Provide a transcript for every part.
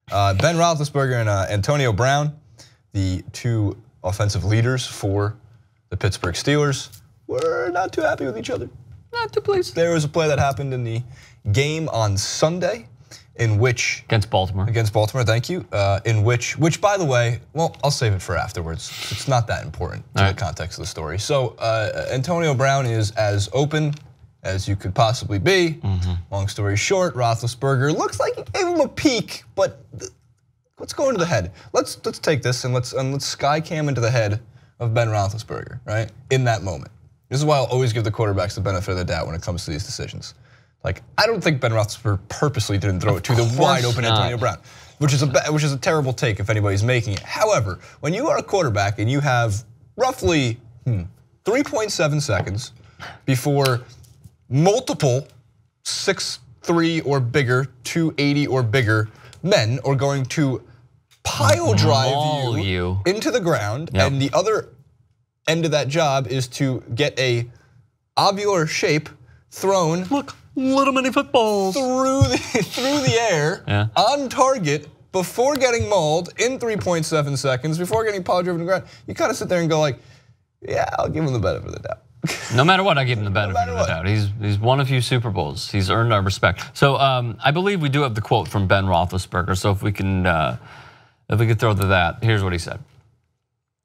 Ben Roethlisberger and Antonio Brown, the two offensive leaders for the Pittsburgh Steelers, were not too happy with each other. Not too pleased. There was a play that happened in the game on Sunday in which against Baltimore, thank you, in which by the way, well, I'll save it for afterwards. It's not that important to the context of the story. So Antonio Brown is as open as you could possibly be. Long story short, Roethlisberger looks like he gave him a peek, but let's go into the head. Let's take this and let's sky cam into the head of Ben Roethlisberger, right? In that moment. This is why I'll always give the quarterbacks the benefit of the doubt when it comes to these decisions. Like, I don't think Ben Roethlisberger purposely didn't throw it to the wide open Antonio Brown, which is a terrible take if anybody's making it. However, when you are a quarterback and you have roughly 3.7 seconds before multiple 6'3" or bigger, 280 or bigger men are going to pile drive you into the ground, and the other end of that job is to get a ovular shape thrown. Look, little mini footballs through the air on target before getting mauled in 3.7 seconds, before getting pile driven to the ground. You kind of sit there and go like, yeah, I'll give him the benefit of the doubt. No matter what, I give him the benefit of the doubt. He's won a few Super Bowls. He's earned our respect. So I believe we do have the quote from Ben Roethlisberger. So if we can throw to that, here's what he said.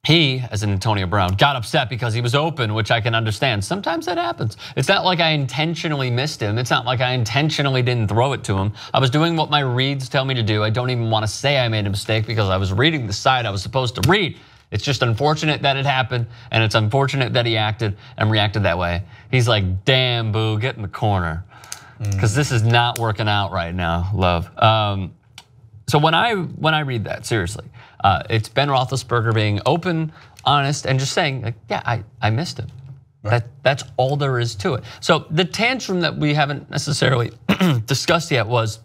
He, as in Antonio Brown, got upset because he was open, which I can understand. Sometimes that happens. It's not like I intentionally missed him. It's not like I intentionally didn't throw it to him. I was doing what my reads tell me to do. I don't even want to say I made a mistake because I was reading the side I was supposed to read. It's just unfortunate that it happened, and it's unfortunate that he acted and reacted that way. He's like, damn, boo, get in the corner. Because this is not working out right now, love. So when I read that, seriously, it's Ben Roethlisberger being open, honest, and just saying, like, yeah, I missed him. Right. That's all there is to it. So the tantrum that we haven't necessarily discussed yet was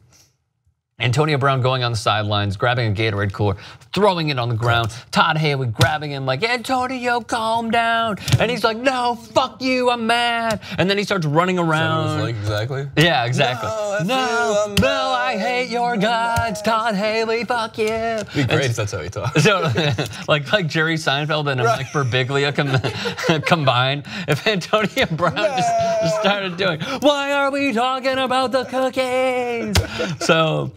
Antonio Brown going on the sidelines, grabbing a Gatorade cooler, throwing it on the ground. Todd Haley grabbing him like, Antonio, calm down. And he's like, no, fuck you, I'm mad. And then he starts running around. Like exactly? Yeah, exactly. No, I hate your guts, Todd Haley, fuck you. It'd be great if that's how he talks. So, like Jerry Seinfeld and Mike Birbiglia combined. If Antonio Brown just started doing, why are we talking about the cookies? So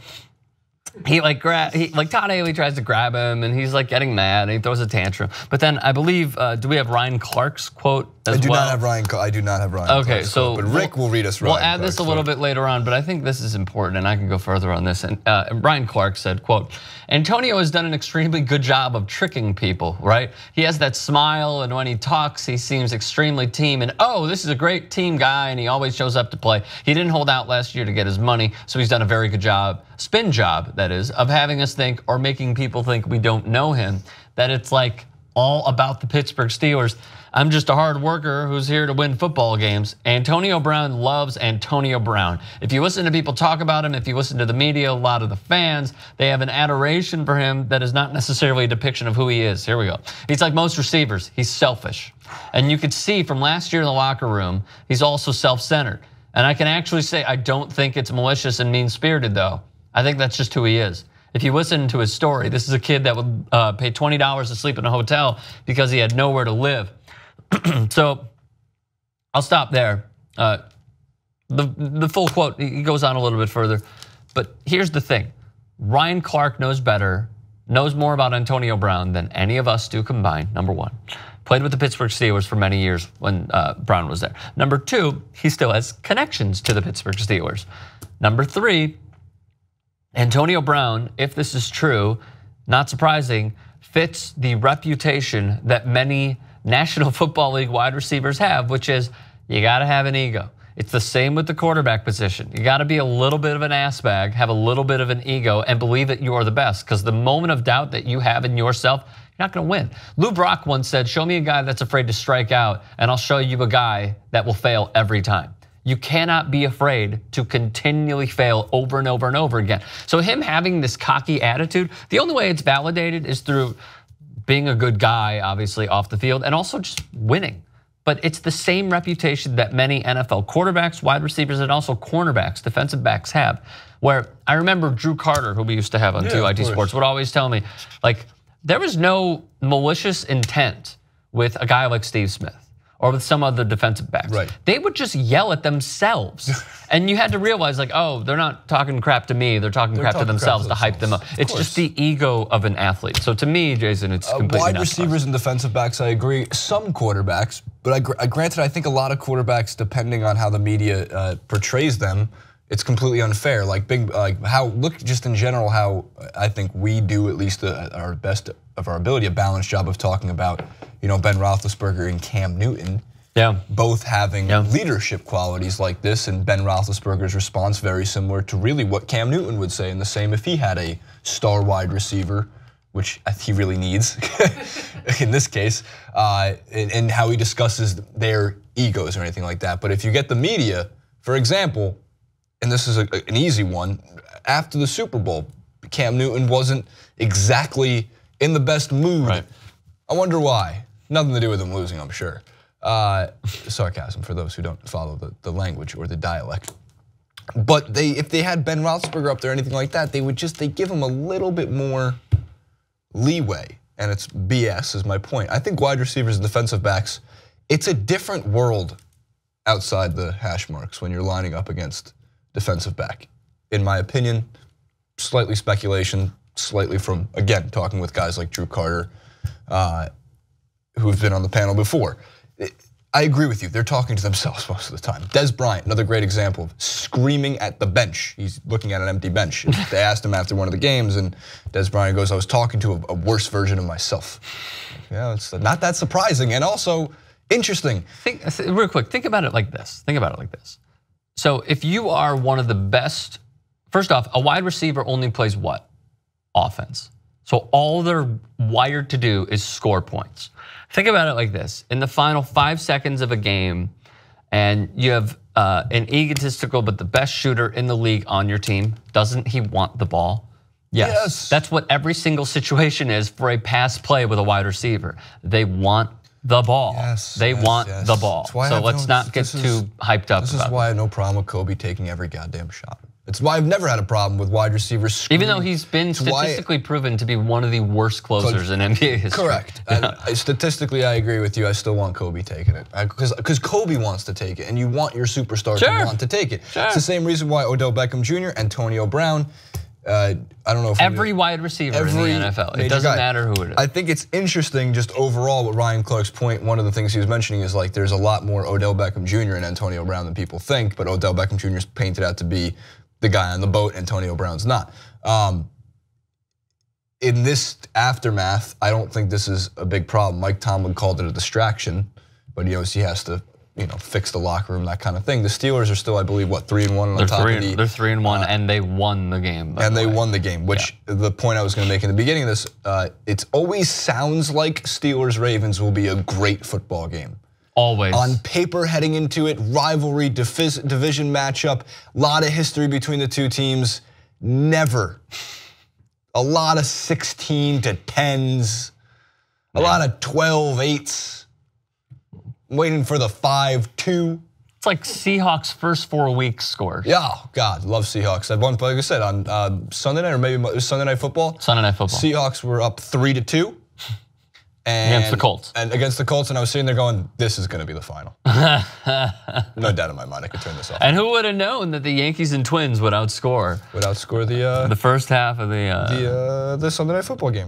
he like Todd Haley tries to grab him and he's like getting mad and he throws a tantrum. But then I believe, do we have Ryan Clark's quote as well? I do not have Ryan Okay, Clark's so quote, but Rick will read us Ryan We'll add this a little bit later on, but I think this is important and I can go further on this. And Ryan Clark said, quote, Antonio has done an extremely good job of tricking people, right? He has that smile and when he talks, he seems extremely team and this is a great team guy and he always shows up to play. He didn't hold out last year to get his money, so he's done a very good job, spin job that is, of having us think or making people think we don't know him, that it's like all about the Pittsburgh Steelers. I'm just a hard worker who's here to win football games. Antonio Brown loves Antonio Brown. If you listen to people talk about him, if you listen to the media, a lot of the fans, they have an adoration for him that is not necessarily a depiction of who he is. Here we go. He's like most receivers, he's selfish. And you could see from last year in the locker room, he's also self-centered. And I can actually say I don't think it's malicious and mean-spirited though. I think that's just who he is. If you listen to his story, this is a kid that would pay $20 to sleep in a hotel because he had nowhere to live. So I'll stop there. The full quote, he goes on a little bit further. But here's the thing. Ryan Clark knows better, knows more about Antonio Brown than any of us do combined, number one. Played with the Pittsburgh Steelers for many years when Brown was there. Number two, he still has connections to the Pittsburgh Steelers. Number three, Antonio Brown, if this is true, not surprising, fits the reputation that many National Football League wide receivers have, which is you gotta have an ego. It's the same with the quarterback position. You gotta be a little bit of an ass bag, have a little bit of an ego, and believe that you are the best. Because the moment of doubt that you have in yourself, you're not gonna win. Lou Brock once said, show me a guy that's afraid to strike out, and I'll show you a guy that will fail every time. You cannot be afraid to continually fail over and over and over again. So him having this cocky attitude, the only way it's validated is through being a good guy, obviously, off the field, and also just winning. but it's the same reputation that many NFL quarterbacks, wide receivers, and also cornerbacks, defensive backs have. Where I remember Drew Carter, who we used to have on TYT Sports, would always tell me, like, there was no malicious intent with a guy like Steve Smith or with some other defensive backs. Right. They would just yell at themselves. And you had to realize, like, oh, they're not talking crap to me, they're talking crap to themselves to hype them up. It's just the ego of an athlete. So to me, Jason, it's completely wide receivers and defensive backs, I agree. Some quarterbacks, but granted, I think a lot of quarterbacks, depending on how the media portrays them, it's completely unfair. Like look just in general how I think we do at least our best of our ability, a balanced job of talking about, Ben Roethlisberger and Cam Newton. Yeah. Both having leadership qualities like this, and Ben Roethlisberger's response very similar to really what Cam Newton would say, and the same if he had a star wide receiver, which he really needs in this case, and how he discusses their egos or anything like that. But if you get the media, for example, and this is an easy one, after the Super Bowl, Cam Newton wasn't exactly in the best mood. Right. I wonder why. Nothing to do with him losing, I'm sure. Sarcasm for those who don't follow the language or the dialect. But if they had Ben Roethlisberger up there or anything like that, they give him a little bit more leeway. And it's BS is my point. I think wide receivers and defensive backs, it's a different world outside the hash marks when you're lining up against defensive back. In my opinion, slightly speculation, slightly from, again, talking with guys like Drew Carter, who've been on the panel before. I agree with you, they're talking to themselves most of the time. Dez Bryant, another great example of screaming at the bench. He's looking at an empty bench. They asked him after one of the games, and Dez Bryant goes, I was talking to a worse version of myself. Yeah, it's not that surprising, and also interesting. Real quick, think about it like this. So if you are one of the best, first off, a wide receiver only plays what? Offense. So all they're wired to do is score points. Think about it like this. In the final 5 seconds of a game, and you have an egotistical but the best shooter in the league on your team, doesn't he want the ball? Yes. That's what every single situation is for a pass play with a wide receiver. They want the ball. They want the ball. So let's not get too hyped up. This is why I have no problem with Kobe taking every goddamn shot. It's why I've never had a problem with wide receivers screaming. Even though he's been statistically proven to be one of the worst closers in NBA history. Correct. And statistically, I agree with you. I still want Kobe taking it. Because Kobe wants to take it, and you want your superstar to want to take it. It's the same reason why Odell Beckham Jr., Antonio Brown, I don't know if every wide receiver in the NFL. It doesn't matter who it is. I think it's interesting just overall what Ryan Clark's point, one of the things he was mentioning is like there's a lot more Odell Beckham Jr. and Antonio Brown than people think, but Odell Beckham Jr. is painted out to be the guy on the boat, Antonio Brown's not. In this aftermath, I don't think this is a big problem. Mike Tomlin called it a distraction, but he has to fix the locker room, that kind of thing. The Steelers are still, I believe, what, 3-1 on the top of the. They're 3-1, and they won the game. And they won the game, which the point I was going to make in the beginning of this, it always sounds like Steelers-Ravens will be a great football game. Always. On paper heading into it, rivalry, division matchup, a lot of history between the two teams. Never. A lot of 16-10s, a lot of 12-8s. Waiting for the 5-2. It's like Seahawks' first 4 weeks scores. Yeah, God, love Seahawks. Like I said, on Sunday night, or maybe it was Sunday Night Football. Sunday Night Football. Seahawks were up 3-2. Against the Colts. And against the Colts, and I was sitting there going, this is going to be the final. No doubt in my mind, I could turn this off. And who would have known that the Yankees and Twins would outscore? Would outscore the first half of the Sunday Night Football game.